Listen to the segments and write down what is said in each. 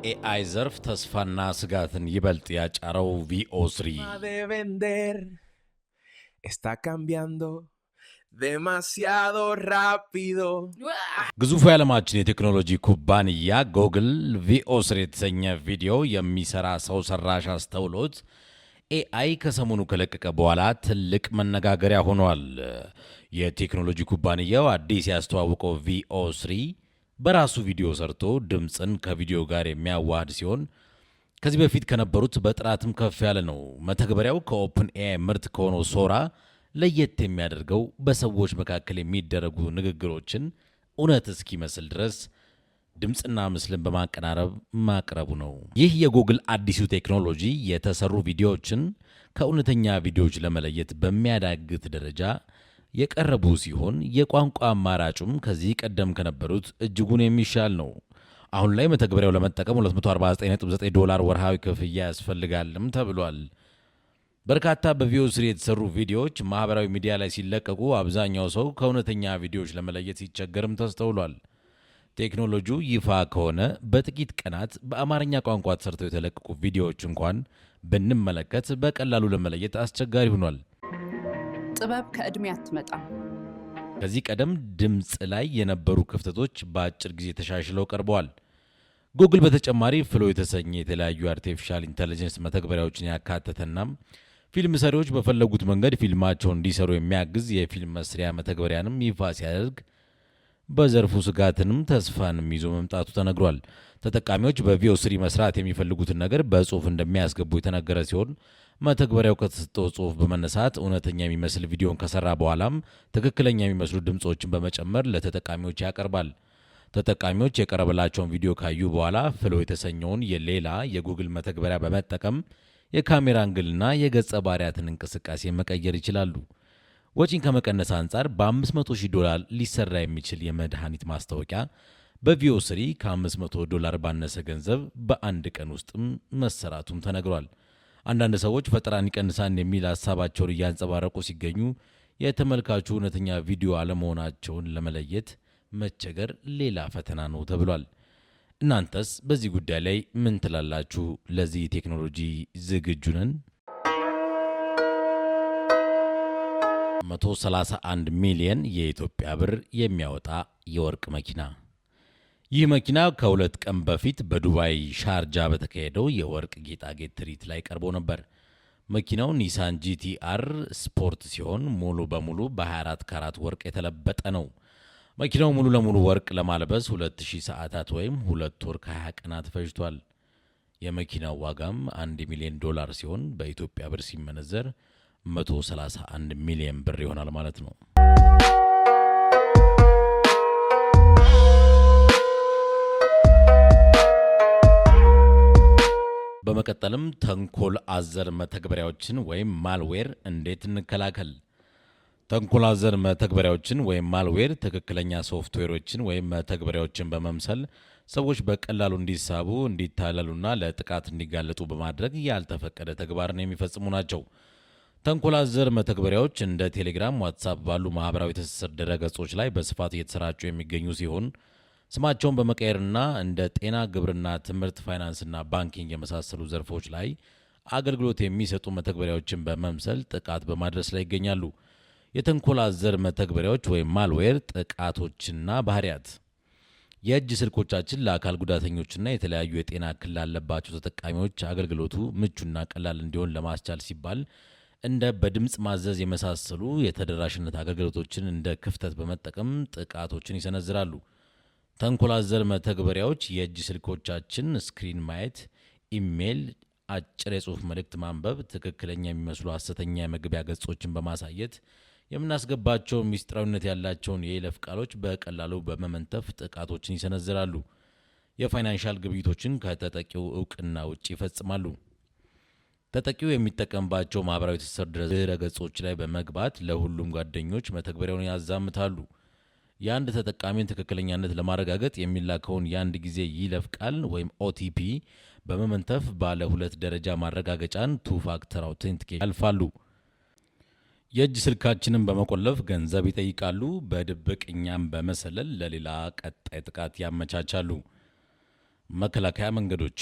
በኤአይ ዘርፍ ተስፋና ስጋትን ይበልጥ ያጫረው VO3 está cambiando demasiado rápido ግዙፉ የዓለማችን የቴክኖሎጂ ኩባንያ ጉግል VO3 የተሰኘ ቪዲዮ የሚሰራ ሰው ሰራሽ አስተውሎት ኤአይ ከሰሞኑ ከለቀቀ በኋላ ትልቅ መነጋገሪያ ሆኗል። የቴክኖሎጂ ኩባንያው አዲስ ያስተዋወቀው VO3 በራሱ ቪዲዮ ሰርቶ ድምፅን ከቪዲዮ ጋር የሚያዋህድ ሲሆን ከዚህ በፊት ከነበሩት በጥራትም ከፍ ያለ ነው። መተግበሪያው ከኦፕን ኤአይ ምርት ከሆነው ሶራ ለየት የሚያደርገው በሰዎች መካከል የሚደረጉ ንግግሮችን እውነት እስኪመስል ድረስ ድምፅና ምስልን በማቀናረብ ማቅረቡ ነው። ይህ የጉግል አዲሱ ቴክኖሎጂ የተሰሩ ቪዲዮዎችን ከእውነተኛ ቪዲዮዎች ለመለየት በሚያዳግት ደረጃ የቀረቡ ሲሆን የቋንቋ አማራጩም ከዚህ ቀደም ከነበሩት እጅጉን የሚሻል ነው። አሁን ላይ መተግበሪያው ለመጠቀም $249.9 ወርሃዊ ክፍያ ያስፈልጋልም ተብሏል። በርካታ በVO3 የተሰሩ ቪዲዮዎች ማህበራዊ ሚዲያ ላይ ሲለቀቁ አብዛኛው ሰው ከእውነተኛ ቪዲዮዎች ለመለየት ሲቸገርም ተስተውሏል። ቴክኖሎጂው ይፋ ከሆነ በጥቂት ቀናት በአማርኛ ቋንቋ ተሰርተው የተለቀቁ ቪዲዮዎች እንኳን ብንመለከት በቀላሉ ለመለየት አስቸጋሪ ሆኗል። ጥበብ ከእድሜ አትመጣም። ከዚህ ቀደም ድምፅ ላይ የነበሩ ክፍተቶች በአጭር ጊዜ ተሻሽለው ቀርበዋል። ጉግል በተጨማሪ ፍሎ የተሰኘ የተለያዩ አርቲፊሻል ኢንተለጀንስ መተግበሪያዎችን ያካተተና ፊልም ሰሪዎች በፈለጉት መንገድ ፊልማቸውን እንዲሰሩ የሚያግዝ የፊልም መስሪያ መተግበሪያንም ይፋ ሲያደርግ በዘርፉ ስጋትንም ተስፋንም ይዞ መምጣቱ ተነግሯል። ተጠቃሚዎች በVO3 መስራት የሚፈልጉትን ነገር በጽሁፍ እንደሚያስገቡ የተነገረ ሲሆን መተግበሪያው ከተሰጠው ጽሁፍ በመነሳት እውነተኛ የሚመስል ቪዲዮን ከሰራ በኋላም ትክክለኛ የሚመስሉ ድምጾችን በመጨመር ለተጠቃሚዎች ያቀርባል። ተጠቃሚዎች የቀረበላቸውን ቪዲዮ ካዩ በኋላ ፍሎ የተሰኘውን የሌላ የጉግል መተግበሪያ በመጠቀም የካሜራ አንግልና የገጸ ባህሪያትን እንቅስቃሴ መቀየር ይችላሉ። ወጪን ከመቀነስ አንጻር $500,000 ሊሰራ የሚችል የመድኃኒት ማስታወቂያ በVO3 $500 ባነሰ ገንዘብ በአንድ ቀን ውስጥም መሰራቱም ተነግሯል። አንዳንድ ሰዎች ፈጠራን ይቀንሳል የሚል ሀሳባቸውን እያንጸባረቁ ሲገኙ የተመልካቹ እውነተኛ ቪዲዮ አለመሆናቸውን ለመለየት መቸገር ሌላ ፈተና ነው ተብሏል። እናንተስ በዚህ ጉዳይ ላይ ምን ትላላችሁ? ለዚህ ቴክኖሎጂ ዝግጁ ነን? 131 ሚሊዮን የኢትዮጵያ ብር የሚያወጣ የወርቅ መኪና። ይህ መኪና ከ2 ቀን በፊት በዱባይ ሻርጃ በተካሄደው የወርቅ ጌጣጌጥ ትርኢት ላይ ቀርቦ ነበር። መኪናው ኒሳን GT-R ስፖርት ሲሆን ሙሉ በሙሉ በ24 ካራት ወርቅ የተለበጠ ነው። መኪናው ሙሉ ለሙሉ ወርቅ ለማልበስ 2000 ሰዓታት ወይም 2 ወር ከ20 ቀናት ፈጅቷል። የመኪናው ዋጋም $1 ሚሊዮን ሲሆን በኢትዮጵያ ብር ሲመነዘር 131 ሚሊዮን ብር ይሆናል ማለት ነው። በመቀጠልም ተንኮል አዘር መተግበሪያዎችን ወይም ማልዌር እንዴት እንከላከል? ተንኮል አዘር መተግበሪያዎችን ወይም ማልዌር ትክክለኛ ሶፍትዌሮችን ወይም መተግበሪያዎችን በመምሰል ሰዎች በቀላሉ እንዲሳቡ፣ እንዲታለሉና ለጥቃት እንዲጋለጡ በማድረግ ያልተፈቀደ ተግባርን የሚፈጽሙ ናቸው። ተንኮል አዘር መተግበሪያዎች እንደ ቴሌግራም፣ ዋትሳፕ ባሉ ማህበራዊ ትስስር ድረገጾች ላይ በስፋት እየተሰራጩ የሚገኙ ሲሆን ስማቸውን በመቀየርና እንደ ጤና፣ ግብርና፣ ትምህርት፣ ፋይናንስና ባንኪንግ የመሳሰሉ ዘርፎች ላይ አገልግሎት የሚሰጡ መተግበሪያዎችን በመምሰል ጥቃት በማድረስ ላይ ይገኛሉ። የተንኮል አዘር መተግበሪያዎች ወይም ማልዌር ጥቃቶችና ባህሪያት የእጅ ስልኮቻችን ለአካል ጉዳተኞችና የተለያዩ የጤና እክል ላለባቸው ተጠቃሚዎች አገልግሎቱ ምቹና ቀላል እንዲሆን ለማስቻል ሲባል እንደ በድምፅ ማዘዝ የመሳሰሉ የተደራሽነት አገልግሎቶችን እንደ ክፍተት በመጠቀም ጥቃቶችን ይሰነዝራሉ። ተንኮል አዘር መተግበሪያዎች የእጅ ስልኮቻችን ስክሪን ማየት፣ ኢሜይል፣ አጭር የጽሑፍ መልእክት ማንበብ፣ ትክክለኛ የሚመስሉ ሐሰተኛ የመግቢያ ገጾችን በማሳየት የምናስገባቸው ሚስጥራዊነት ያላቸውን የይለፍ ቃሎች በቀላሉ በመመንተፍ ጥቃቶችን ይሰነዝራሉ። የፋይናንሻል ግብይቶችን ከተጠቂው እውቅና ውጭ ይፈጽማሉ። ተጠቂው የሚጠቀምባቸው ማህበራዊ ትስስር ድረገጾች ላይ በመግባት ለሁሉም ጓደኞች መተግበሪያውን ያዛምታሉ። የአንድ ተጠቃሚን ትክክለኛነት ለማረጋገጥ የሚላከውን የአንድ ጊዜ ይለፍ ቃል ወይም OTP በመመንተፍ ባለ 2 ደረጃ ማረጋገጫን ቱ ፋክተር አውቴንቲኬሽን ያልፋሉ። የእጅ ስልካችንን በመቆለፍ ገንዘብ ይጠይቃሉ። በድብቅ እኛም በመሰለል ለሌላ ቀጣይ ጥቃት ያመቻቻሉ። መከላከያ መንገዶች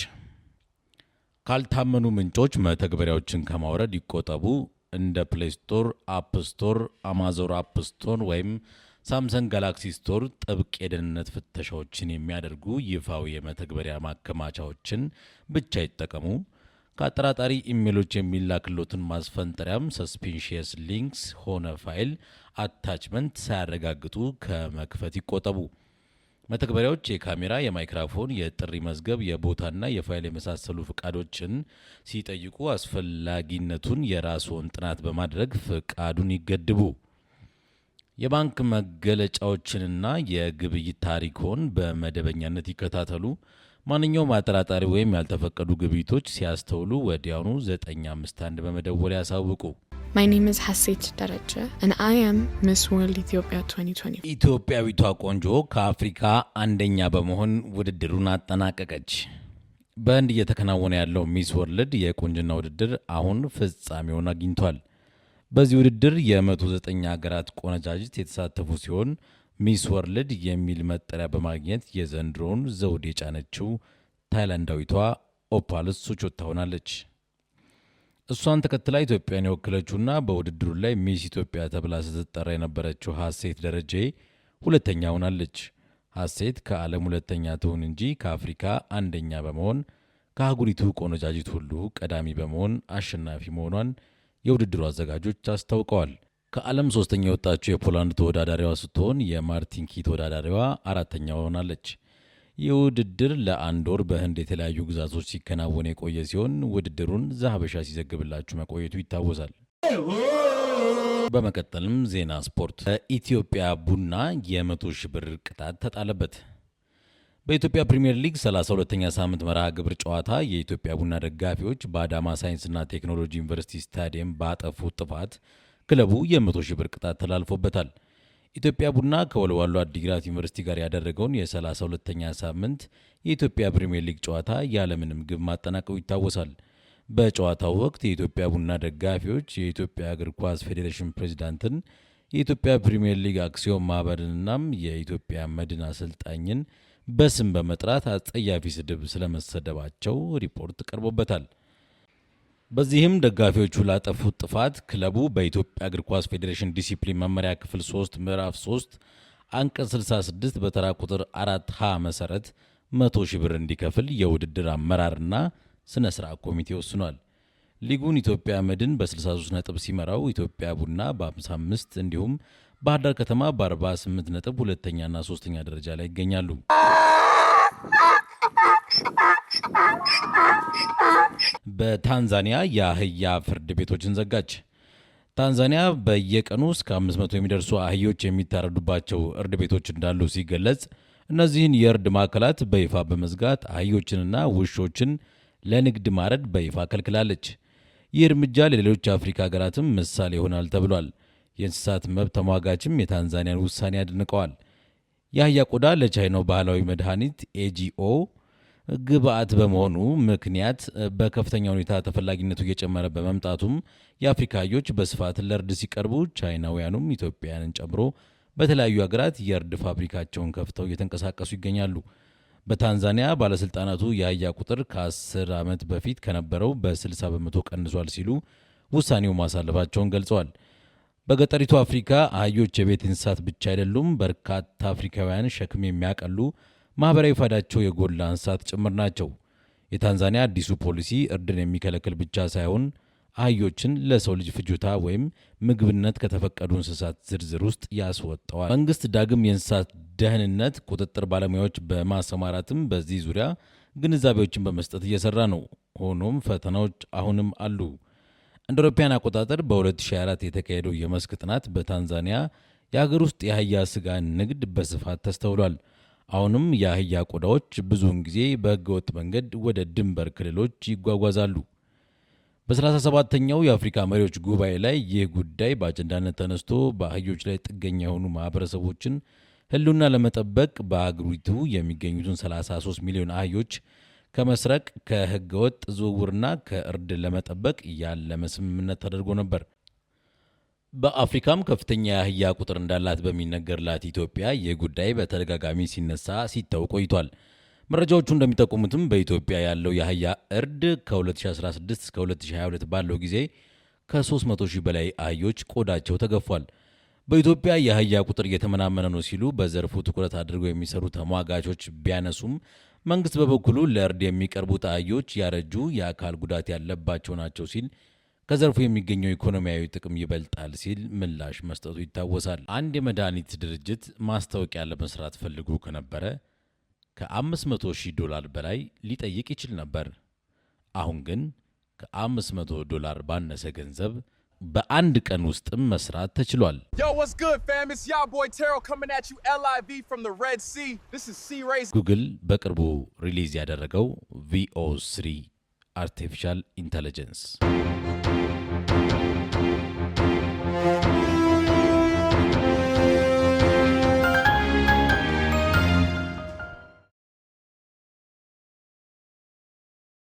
ካልታመኑ ምንጮች መተግበሪያዎችን ከማውረድ ይቆጠቡ። እንደ ፕሌይ ስቶር፣ አፕ ስቶር፣ አማዞን አፕ ስቶር ወይም ሳምሰንግ ጋላክሲ ስቶር ጥብቅ የደህንነት ፍተሻዎችን የሚያደርጉ ይፋዊ የመተግበሪያ ማከማቻዎችን ብቻ ይጠቀሙ። ከአጠራጣሪ ኢሜሎች የሚላክሎትን ማስፈንጠሪያም ሰስፒንሺየስ ሊንክስ ሆነ ፋይል አታችመንት ሳያረጋግጡ ከመክፈት ይቆጠቡ። መተግበሪያዎች የካሜራ፣ የማይክሮፎን፣ የጥሪ መዝገብ፣ የቦታና የፋይል የመሳሰሉ ፍቃዶችን ሲጠይቁ አስፈላጊነቱን የራስዎን ጥናት በማድረግ ፍቃዱን ይገድቡ። የባንክ መገለጫዎችንና የግብይት ታሪክዎን በመደበኛነት ይከታተሉ። ማንኛውም አጠራጣሪ ወይም ያልተፈቀዱ ግብይቶች ሲያስተውሉ ወዲያውኑ 951 በመደወል ያሳውቁ። My name is Hasit Daraja and I am Miss World Ethiopia 2020. ኢትዮጵያዊቷ ቆንጆ ከአፍሪካ አንደኛ በመሆን ውድድሩን አጠናቀቀች። በህንድ እየተከናወነ ያለው ሚስ ወርልድ የቁንጅና ውድድር አሁን ፍጻሜውን አግኝቷል። በዚህ ውድድር የ109 ሀገራት ቆነጃጅት የተሳተፉ ሲሆን ሚስ ወርልድ የሚል መጠሪያ በማግኘት የዘንድሮውን ዘውድ የጫነችው ታይላንዳዊቷ ኦፓልስ ሱቾታ ሆናለች። እሷን ተከትላ ኢትዮጵያን የወከለችውና በውድድሩ ላይ ሚስ ኢትዮጵያ ተብላ ስትጠራ የነበረችው ሀሴት ደረጀ ሁለተኛ ሆናለች። ሀሴት ከዓለም ሁለተኛ ትሁን እንጂ ከአፍሪካ አንደኛ በመሆን ከአህጉሪቱ ቆነጃጅት ሁሉ ቀዳሚ በመሆን አሸናፊ መሆኗን የውድድሩ አዘጋጆች አስታውቀዋል። ከዓለም ሶስተኛ የወጣችው የፖላንድ ተወዳዳሪዋ ስትሆን የማርቲን ኪ ተወዳዳሪዋ አራተኛ ሆናለች። ይህ ውድድር ለአንድ ወር በህንድ የተለያዩ ግዛቶች ሲከናወን የቆየ ሲሆን ውድድሩን ዘሀበሻ ሲዘግብላችሁ መቆየቱ ይታወሳል። በመቀጠልም ዜና ስፖርት። በኢትዮጵያ ቡና የ100,000 ብር ቅጣት ተጣለበት። በኢትዮጵያ ፕሪምየር ሊግ 32ኛ ሳምንት መርሃ ግብር ጨዋታ የኢትዮጵያ ቡና ደጋፊዎች በአዳማ ሳይንስና ቴክኖሎጂ ዩኒቨርሲቲ ስታዲየም ባጠፉት ጥፋት ክለቡ የ100,000 ብር ቅጣት ተላልፎበታል። ኢትዮጵያ ቡና ከወልዋሎ አዲግራት ዩኒቨርሲቲ ጋር ያደረገውን የ32ኛ ሳምንት የኢትዮጵያ ፕሪምየር ሊግ ጨዋታ ያለምንም ግብ ማጠናቀቁ ይታወሳል። በጨዋታው ወቅት የኢትዮጵያ ቡና ደጋፊዎች የኢትዮጵያ እግር ኳስ ፌዴሬሽን ፕሬዝዳንትን፣ የኢትዮጵያ ፕሪምየር ሊግ አክሲዮን ማህበርንናም የኢትዮጵያ መድን አሰልጣኝን በስም በመጥራት አጸያፊ ስድብ ስለመሰደባቸው ሪፖርት ቀርቦበታል። በዚህም ደጋፊዎቹ ላጠፉት ጥፋት ክለቡ በኢትዮጵያ እግር ኳስ ፌዴሬሽን ዲሲፕሊን መመሪያ ክፍል 3 ምዕራፍ 3 አንቀጽ 66 በተራ ቁጥር 4 ሀ መሰረት 100,000 ብር እንዲከፍል የውድድር አመራርና ስነ ስርዓት ኮሚቴ ወስኗል። ሊጉን ኢትዮጵያ መድን በ63 ነጥብ ሲመራው ኢትዮጵያ ቡና በ55 እንዲሁም ባህር ዳር ከተማ በ48 ነጥብ ሁለተኛና ሶስተኛ ደረጃ ላይ ይገኛሉ። በታንዛኒያ የአህያ ፍርድ ቤቶችን ዘጋች። ታንዛኒያ በየቀኑ እስከ 500 የሚደርሱ አህዮች የሚታረዱባቸው እርድ ቤቶች እንዳሉ ሲገለጽ እነዚህን የእርድ ማዕከላት በይፋ በመዝጋት አህዮችንና ውሾችን ለንግድ ማረድ በይፋ ከልክላለች። ይህ እርምጃ ለሌሎች የአፍሪካ ሀገራትም ምሳሌ ይሆናል ተብሏል። የእንስሳት መብት ተሟጋችም የታንዛኒያን ውሳኔ አድንቀዋል። የአህያ ቆዳ ለቻይናው ባህላዊ መድኃኒት ኤጂኦ ግብአት በመሆኑ ምክንያት በከፍተኛ ሁኔታ ተፈላጊነቱ እየጨመረ በመምጣቱም የአፍሪካ አህዮች በስፋት ለእርድ ሲቀርቡ ቻይናውያኑም ኢትዮጵያውያንን ጨምሮ በተለያዩ ሀገራት የእርድ ፋብሪካቸውን ከፍተው እየተንቀሳቀሱ ይገኛሉ። በታንዛኒያ ባለስልጣናቱ የአህያ ቁጥር ከ10 ዓመት በፊት ከነበረው በ60 በመቶ ቀንሷል ሲሉ ውሳኔው ማሳለፋቸውን ገልጸዋል። በገጠሪቱ አፍሪካ አህዮች የቤት እንስሳት ብቻ አይደሉም፣ በርካታ አፍሪካውያን ሸክም የሚያቀሉ ማህበራዊ ፋይዳቸው የጎላ እንስሳት ጭምር ናቸው። የታንዛኒያ አዲሱ ፖሊሲ እርድን የሚከለክል ብቻ ሳይሆን አህዮችን ለሰው ልጅ ፍጆታ ወይም ምግብነት ከተፈቀዱ እንስሳት ዝርዝር ውስጥ ያስወጣዋል። መንግስት ዳግም የእንስሳት ደህንነት ቁጥጥር ባለሙያዎች በማሰማራትም በዚህ ዙሪያ ግንዛቤዎችን በመስጠት እየሰራ ነው። ሆኖም ፈተናዎች አሁንም አሉ። እንደ አውሮፓውያን አቆጣጠር በ2024 የተካሄደው የመስክ ጥናት በታንዛኒያ የሀገር ውስጥ የአህያ ስጋ ንግድ በስፋት ተስተውሏል። አሁንም የአህያ ቆዳዎች ብዙውን ጊዜ በህገወጥ መንገድ ወደ ድንበር ክልሎች ይጓጓዛሉ። በ37ኛው የአፍሪካ መሪዎች ጉባኤ ላይ ይህ ጉዳይ በአጀንዳነት ተነስቶ በአህዮች ላይ ጥገኛ የሆኑ ማህበረሰቦችን ህልውና ለመጠበቅ በአገሪቱ የሚገኙትን 33 ሚሊዮን አህዮች ከመስረቅ ከህገወጥ ዝውውርና ከእርድ ለመጠበቅ ያለመ ስምምነት ተደርጎ ነበር። በአፍሪካም ከፍተኛ የአህያ ቁጥር እንዳላት በሚነገርላት ኢትዮጵያ ይህ ጉዳይ በተደጋጋሚ ሲነሳ ሲተው ቆይቷል። መረጃዎቹ እንደሚጠቁሙትም በኢትዮጵያ ያለው የአህያ እርድ ከ2016 እስከ 2022 ባለው ጊዜ ከ300 ሺህ በላይ አህዮች ቆዳቸው ተገፏል። በኢትዮጵያ የአህያ ቁጥር እየተመናመነ ነው ሲሉ በዘርፉ ትኩረት አድርገው የሚሰሩ ተሟጋቾች ቢያነሱም መንግስት በበኩሉ ለእርድ የሚቀርቡት አህዮች ያረጁ፣ የአካል ጉዳት ያለባቸው ናቸው ሲል ከዘርፉ የሚገኘው ኢኮኖሚያዊ ጥቅም ይበልጣል ሲል ምላሽ መስጠቱ ይታወሳል። አንድ የመድኃኒት ድርጅት ማስታወቂያ ለመስራት ፈልጎ ከነበረ $500,000 በላይ ሊጠይቅ ይችል ነበር። አሁን ግን $500 ባነሰ ገንዘብ በአንድ ቀን ውስጥም መስራት ተችሏል። Yo, what's good, fam? It's y'all boy Terrell coming at you live from the Red Sea. This is Sea Rays. ጉግል በቅርቡ ሪሊዝ ያደረገው VO3 አርቲፊሻል ኢንተለጀንስ